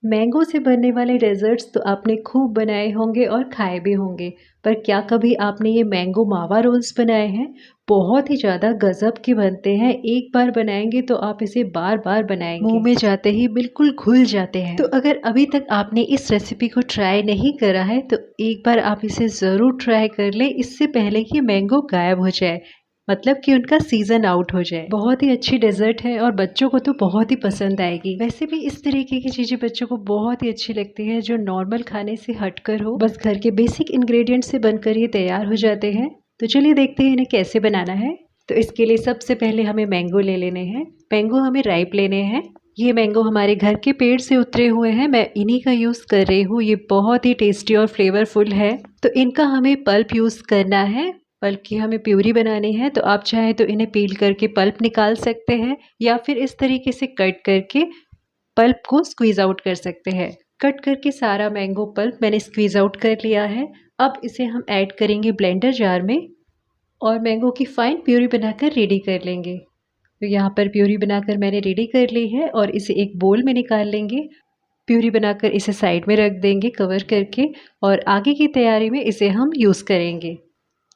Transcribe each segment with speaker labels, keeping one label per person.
Speaker 1: Mango से बनने वाले डेज़र्ट्स तो आपने खूब बनाए होंगे और खाए भी होंगे, पर क्या कभी आपने ये मैंगो मावा रोल्स बनाए हैं? बहुत ही ज़्यादा गज़ब के बनते हैं। एक बार बनाएँगे तो आप इसे बार-बार बनाएँगे। मुँह में जाते ही बिल्कुल घुल जाते हैं। तो अगर अभी तक आपने इस रेसिपी को ट्राई नहीं करा है तो एक बार आप इसे ज़रूर ट्राई कर लें, इससे पहले कि मैंगो गायब हो जाए। मतलब कि उनका सीज़न आउट हो जाए। बहुत ही अच्छी डेज़र्ट है और बच्चों को तो बहुत ही पसंद आएगी। वैसे भी इस तरीके की चीज़ें बच्चों को बहुत ही अच्छी लगती है जो नॉर्मल खाने से हटकर हो। बस घर के बेसिक इंग्रेडिएंट से बनकर ये तैयार हो जाते हैं। तो चलिए देखते हैं इन्हें कैसे बनाना है। तो इसके लिए सबसे पहले हमें मैंगो ले लेने हैं। मैंगो हमें राइप लेने हैं। ये मैंगो हमारे घर के पेड़ से उतरे हुए हैं, मैं इन्हीं का यूज़ कर रही हूँ। ये बहुत ही टेस्टी और फ्लेवरफुल है। तो इनका हमें पल्प यूज़ करना है। पल्प की हमें प्यूरी बनानी है, तो आप चाहें तो इन्हें पील करके पल्प निकाल सकते हैं या फिर इस तरीके से कट करके पल्प को स्क्वीज़ आउट कर सकते हैं। कट करके सारा मैंगो पल्प मैंने स्क्वीज़ आउट कर लिया है। अब इसे हम ऐड करेंगे ब्लेंडर जार में और मैंगो की फाइन प्यूरी बनाकर रेडी कर लेंगे। तो यहाँ पर प्यूरी बनाकर मैंने रेडी कर ली है और इसे एक बोल में निकाल लेंगे। प्यूरी बनाकर इसे साइड में रख देंगे कवर करके और आगे की तैयारी में इसे हम यूज़ करेंगे।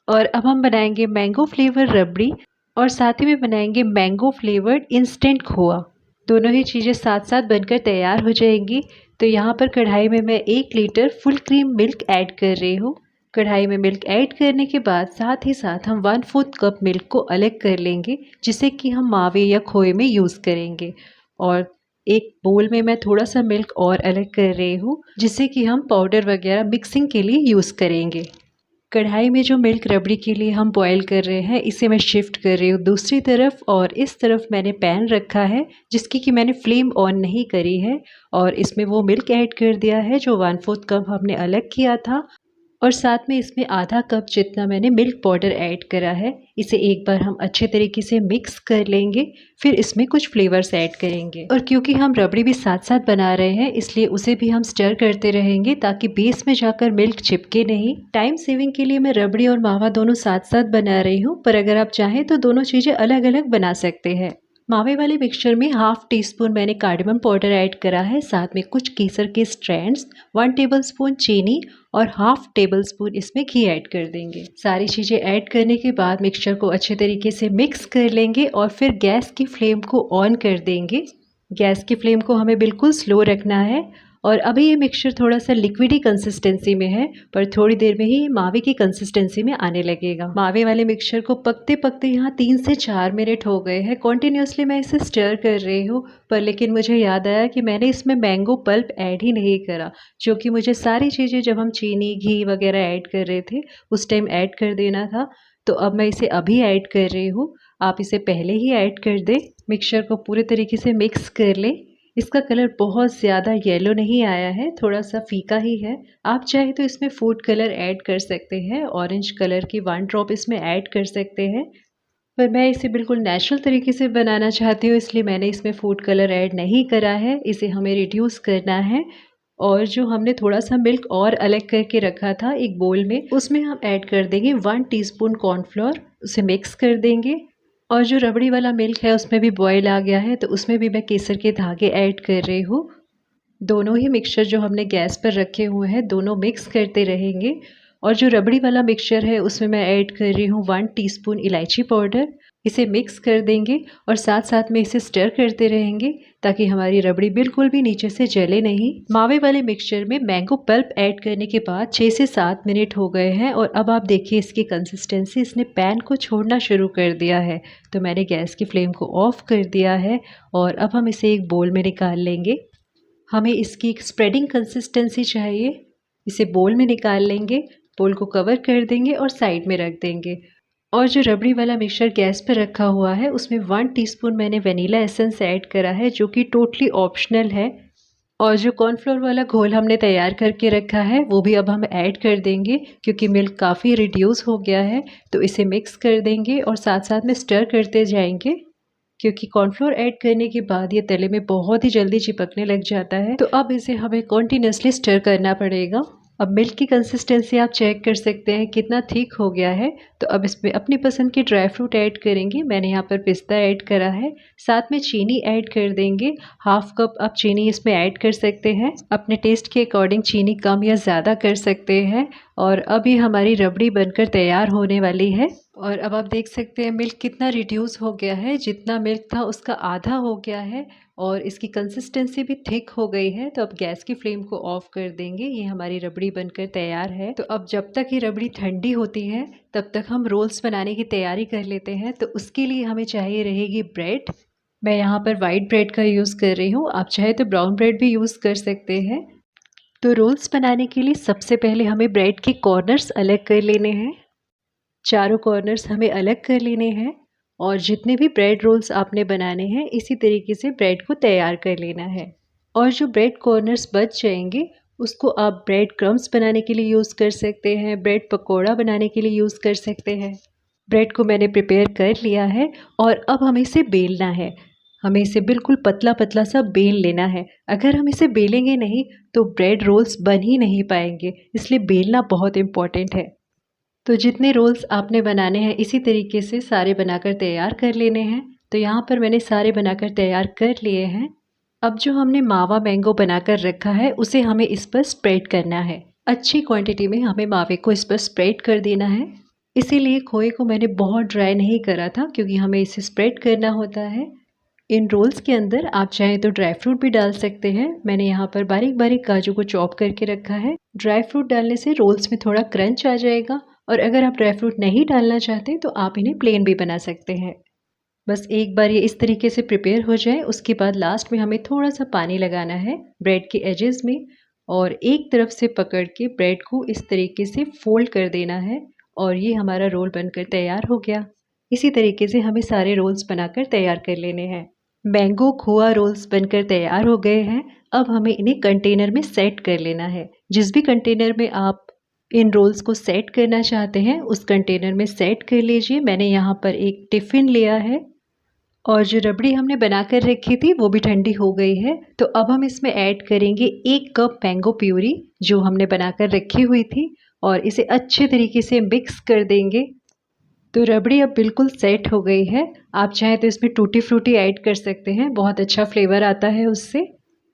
Speaker 1: और अब हम बनाएंगे मैंगो फ्लेवर रबड़ी और साथ ही में बनाएंगे मैंगो फ्लेवर्ड इंस्टेंट खोआ। दोनों ही चीज़ें साथ साथ बनकर तैयार हो जाएंगी। तो यहाँ पर कढ़ाई में मैं 1 litre full cream milk add कर रही हूँ। कढ़ाई में मिल्क ऐड करने के बाद साथ ही साथ हम 1/4 कप मिल्क को अलग कर लेंगे, जिसे कि हम मावे या खोए में यूज़ करेंगे। और एक बोल में मैं थोड़ा सा मिल्क और अलग कर रही हूँ, जिसे कि हम पाउडर वगैरह मिक्सिंग के लिए यूज़ करेंगे। कढ़ाई में जो मिल्क रबड़ी के लिए हम बॉईल कर रहे हैं, इसे मैं शिफ्ट कर रही हूँ दूसरी तरफ और इस तरफ मैंने पैन रखा है जिसकी कि मैंने फ्लेम ऑन नहीं करी है और इसमें वो मिल्क ऐड कर दिया है जो 1/4 कप हमने अलग किया था और साथ में इसमें आधा कप जितना मैंने मिल्क पाउडर ऐड करा है। इसे एक बार हम अच्छे तरीके से मिक्स कर लेंगे, फिर इसमें कुछ फ्लेवर्स ऐड करेंगे। और क्योंकि हम रबड़ी भी साथ साथ बना रहे हैं, इसलिए उसे भी हम स्टर करते रहेंगे ताकि बेस में जाकर मिल्क चिपके नहीं। टाइम सेविंग के लिए मैं रबड़ी और मावा दोनों साथ साथ बना रही हूँ, पर अगर आप चाहें तो दोनों चीज़ें अलग अलग बना सकते हैं। मावे वाले मिक्सचर में 1/2 टीस्पून मैंने कार्डेमम पाउडर ऐड करा है, साथ में कुछ केसर के स्ट्रैंड्स, 1 टेबलस्पून चीनी और 1/2 टेबलस्पून इसमें घी ऐड कर देंगे। सारी चीज़ें ऐड करने के बाद मिक्सचर को अच्छे तरीके से मिक्स कर लेंगे और फिर गैस की फ्लेम को ऑन कर देंगे। गैस की फ्लेम को हमें बिल्कुल स्लो रखना है और अभी ये मिक्सचर थोड़ा सा लिक्विडी कंसिस्टेंसी में है, पर थोड़ी देर में ही मावे की कंसिस्टेंसी में आने लगेगा। मावे वाले मिक्सचर को पकते पकते यहाँ 3 से 4 मिनट हो गए हैं। कॉन्टिन्यूसली मैं इसे स्टर कर रही हूँ, पर लेकिन मुझे याद आया कि मैंने इसमें मैंगो पल्प ऐड ही नहीं करा, जो कि मुझे सारी चीज़ें जब हम चीनी घी वगैरह ऐड कर रहे थे उस टाइम ऐड कर देना था। तो अब मैं इसे अभी ऐड कर रही हूँ, आप इसे पहले ही ऐड कर दें। मिक्सचर को पूरे तरीके से मिक्स कर लें। इसका कलर बहुत ज़्यादा येलो नहीं आया है, थोड़ा सा फीका ही है। आप चाहे तो इसमें फूड कलर ऐड कर सकते हैं, ऑरेंज कलर की 1 ड्रॉप इसमें ऐड कर सकते हैं, पर मैं इसे बिल्कुल नेचुरल तरीके से बनाना चाहती हूँ, इसलिए मैंने इसमें फूड कलर ऐड नहीं करा है। इसे हमें रिड्यूस करना है और जो हमने थोड़ा सा मिल्क और अलग करके रखा था एक बोल में, उसमें हम ऐड कर देंगे 1 टीस्पून कॉर्नफ्लोर। उसे मिक्स कर देंगे और जो रबड़ी वाला मिल्क है उसमें भी बॉयल आ गया है, तो उसमें भी मैं केसर के धागे ऐड कर रही हूँ। दोनों ही मिक्सचर जो हमने गैस पर रखे हुए हैं दोनों मिक्स करते रहेंगे और जो रबड़ी वाला मिक्सचर है उसमें मैं ऐड कर रही हूँ 1 टीस्पून इलायची पाउडर। इसे मिक्स कर देंगे और साथ साथ में इसे स्टर करते रहेंगे ताकि हमारी रबड़ी बिल्कुल भी नीचे से जले नहीं। मावे वाले मिक्सचर में मैंगो पल्प ऐड करने के बाद 6 से 7 मिनट हो गए हैं और अब आप देखिए इसकी कंसिस्टेंसी, इसने पैन को छोड़ना शुरू कर दिया है। तो मैंने गैस की फ्लेम को ऑफ कर दिया है और अब हम इसे एक बोल में निकाल लेंगे। हमें इसकी एक स्प्रेडिंग कंसिस्टेंसी चाहिए। इसे बोल में निकाल लेंगे, बोल को कवर कर देंगे और साइड में रख देंगे। और जो रबड़ी वाला मिक्सचर गैस पर रखा हुआ है उसमें 1 टीस्पून मैंने वनीला एसेंस ऐड करा है, जो कि टोटली ऑप्शनल है। और जो कॉर्नफ्लोर वाला घोल हमने तैयार करके रखा है वो भी अब हम ऐड कर देंगे, क्योंकि मिल्क काफ़ी रिड्यूस हो गया है। तो इसे मिक्स कर देंगे और साथ साथ में स्टर करते जाएंगे, क्योंकि कॉर्नफ्लोर ऐड करने के बाद ये तले में बहुत ही जल्दी चिपकने लग जाता है। तो अब इसे हमें कॉन्टिन्यूसली स्टर करना पड़ेगा। अब मिल्क की कंसिस्टेंसी आप चेक कर सकते हैं कितना थिक हो गया है। तो अब इसमें अपनी पसंद के ड्राई फ्रूट ऐड करेंगे। मैंने यहाँ पर पिस्ता ऐड करा है, साथ में चीनी ऐड कर देंगे। हाफ कप आप चीनी इसमें ऐड कर सकते हैं, अपने टेस्ट के अकॉर्डिंग चीनी कम या ज़्यादा कर सकते हैं। और अभी हमारी रबड़ी बनकर तैयार होने वाली है। और अब आप देख सकते हैं मिल्क कितना रिड्यूस हो गया है, जितना मिल्क था उसका आधा हो गया है और इसकी कंसिस्टेंसी भी थिक हो गई है। तो अब गैस की फ्लेम को ऑफ कर देंगे। ये हमारी रबड़ी बनकर तैयार है। तो अब जब तक ये रबड़ी ठंडी होती है तब तक हम रोल्स बनाने की तैयारी कर लेते हैं। तो उसके लिए हमें चाहिए रहेगी ब्रेड। मैं यहाँ पर वाइट ब्रेड का यूज़ कर रही हूँ, आप चाहे तो ब्राउन ब्रेड भी यूज़ कर सकते हैं। तो रोल्स बनाने के लिए सबसे पहले हमें ब्रेड के कॉर्नर्स अलग कर लेने हैं। चारों कॉर्नर्स हमें अलग कर लेने हैं और जितने भी ब्रेड रोल्स आपने बनाने हैं इसी तरीके से ब्रेड को तैयार कर लेना है। और जो ब्रेड कॉर्नर्स बच जाएंगे उसको आप ब्रेड क्रम्स बनाने के लिए यूज़ कर सकते हैं, ब्रेड पकोड़ा बनाने के लिए यूज़ कर सकते हैं। ब्रेड को मैंने प्रिपेयर कर लिया है और अब हमें इसे बेलना है। हमें इसे बिल्कुल पतला पतला सा बेल लेना है। अगर हम इसे बेलेंगे नहीं तो ब्रेड रोल्स बन ही नहीं पाएंगे, इसलिए बेलना बहुत इम्पॉर्टेंट है। तो जितने रोल्स आपने बनाने हैं इसी तरीके से सारे बनाकर तैयार कर लेने हैं। तो यहाँ पर मैंने सारे बनाकर तैयार कर लिए हैं। अब जो हमने मावा मैंगो बनाकर रखा है उसे हमें इस पर स्प्रेड करना है। अच्छी क्वांटिटी में हमें मावे को इस पर स्प्रेड कर देना है। इसीलिए खोए को मैंने बहुत ड्राई नहीं करा था क्योंकि हमें इसे स्प्रेड करना होता है। इन रोल्स के अंदर आप चाहें तो ड्राई फ्रूट भी डाल सकते हैं। मैंने यहाँ पर बारीक बारीक काजू को चॉप करके रखा है। ड्राई फ्रूट डालने से रोल्स में थोड़ा क्रंच आ जाएगा और अगर आप ड्राई फ्रूट नहीं डालना चाहते तो आप इन्हें प्लेन भी बना सकते हैं। बस एक बार ये इस तरीके से प्रिपेयर हो जाए उसके बाद लास्ट में हमें थोड़ा सा पानी लगाना है ब्रेड के एजेस में और एक तरफ से पकड़ के ब्रेड को इस तरीके से फोल्ड कर देना है और ये हमारा रोल बनकर तैयार हो गया। इसी तरीके से हमें सारे रोल्स बनाकर तैयार कर लेने हैं। मैंगो खोआ रोल्स बनकर तैयार हो गए हैं। अब हमें इन्हें कंटेनर में सेट कर लेना है। जिस भी कंटेनर में आप इन रोल्स को सेट करना चाहते हैं उस कंटेनर में सेट कर लीजिए। मैंने यहाँ पर एक टिफ़िन लिया है और जो रबड़ी हमने बनाकर रखी थी वो भी ठंडी हो गई है। तो अब हम इसमें ऐड करेंगे 1 कप मैंगो प्यूरी जो हमने बनाकर रखी हुई थी और इसे अच्छे तरीके से मिक्स कर देंगे। तो रबड़ी अब बिल्कुल सेट हो गई है। आप चाहें तो इसमें टूटी फ्रूटी ऐड कर सकते हैं, बहुत अच्छा फ्लेवर आता है उससे।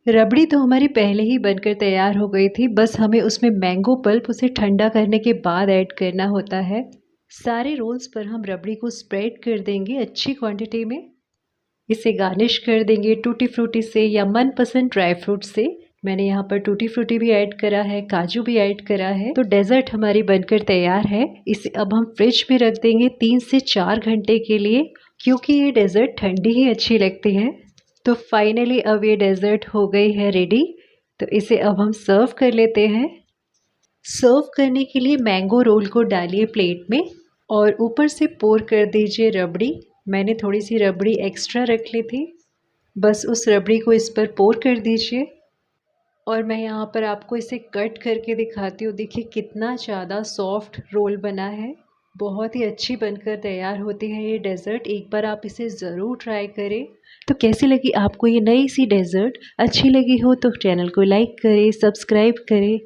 Speaker 1: रबड़ी तो हमारी पहले ही बनकर तैयार हो गई थी, बस हमें उसमें मैंगो पल्प उसे ठंडा करने के बाद ऐड करना होता है। सारे रोल्स पर हम रबड़ी को स्प्रेड कर देंगे अच्छी क्वांटिटी में। इसे गार्निश कर देंगे टूटी फ्रूटी से या मनपसंद ड्राई फ्रूट से। मैंने यहाँ पर टूटी फ्रूटी भी ऐड करा है, काजू भी ऐड करा है। तो डेजर्ट हमारी बनकर तैयार है। इसे अब हम फ्रिज में रख देंगे 3 से 4 घंटे के लिए क्योंकि ये डेजर्ट ठंडी ही अच्छी लगती है। तो फाइनली अब ये डेजर्ट हो गई है रेडी। तो इसे अब हम सर्व कर लेते हैं। सर्व करने के लिए मैंगो रोल को डालिए प्लेट में और ऊपर से पोर कर दीजिए रबड़ी। मैंने थोड़ी सी रबड़ी एक्स्ट्रा रख ली थी, बस उस रबड़ी को इस पर पोर कर दीजिए। और मैं यहाँ पर आपको इसे कट करके दिखाती हूँ। देखिए कितना ज़्यादा सॉफ्ट रोल बना है, बहुत ही अच्छी बनकर तैयार होती है ये डेज़र्ट। एक बार आप इसे ज़रूर ट्राई करें। तो कैसी लगी आपको ये नई सी डेज़र्ट? अच्छी लगी हो तो चैनल को लाइक करें, सब्सक्राइब करें